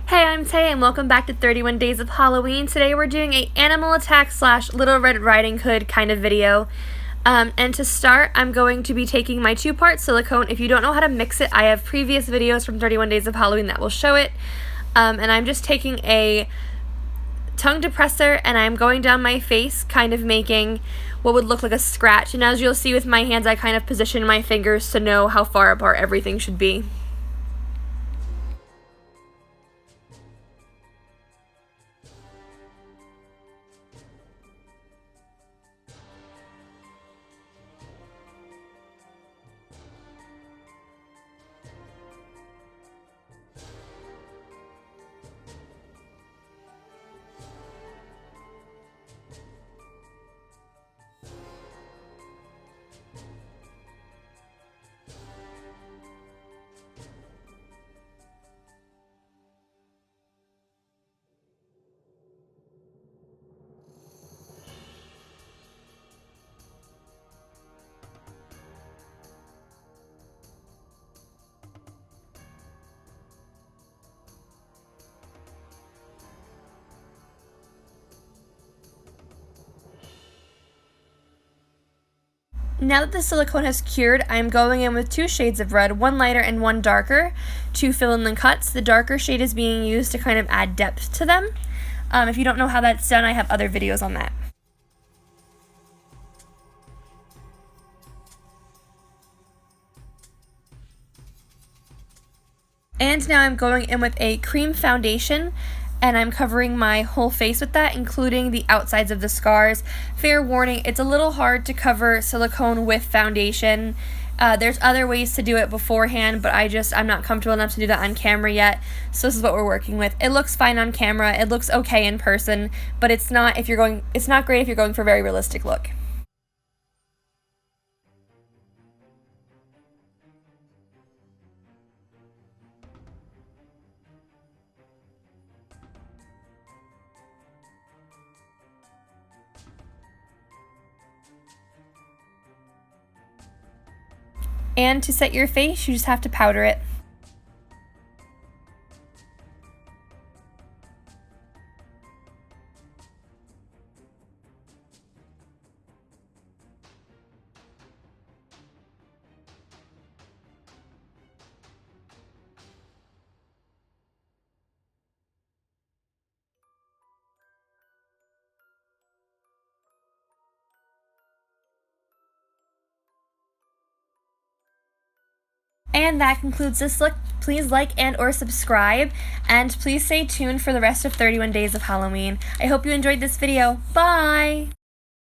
Hey, I'm Tay and welcome back to 31 Days of Halloween. Today we're doing a animal attack / Little Red Riding Hood kind of video. And to start, I'm going to be taking my 2-part silicone. If you don't know how to mix it, I have previous videos from 31 Days of Halloween that will show it. And I'm just taking a tongue depressor and I'm going down my face, kind of making what would look like a scratch. And as you'll see with my hands, I kind of position my fingers to know how far apart everything should be. Now that the silicone has cured, I'm going in with 2 shades of red, one lighter and one darker, to fill in the cuts. The darker shade is being used to kind of add depth to them. If you don't know how that's done, I have other videos on that. And now I'm going in with a cream foundation, and I'm covering my whole face with that, including the outsides of the scars. Fair warning, it's a little hard to cover silicone with foundation. There's other ways to do it beforehand, but I'm not comfortable enough to do that on camera yet, so this is what we're working with. It looks fine on camera, it looks okay in person, but it's not great if you're going for a very realistic look. And to set your face, you just have to powder it. And that concludes this look. Please like and or subscribe, and please stay tuned for the rest of 31 Days of Halloween. I hope you enjoyed this video. Bye!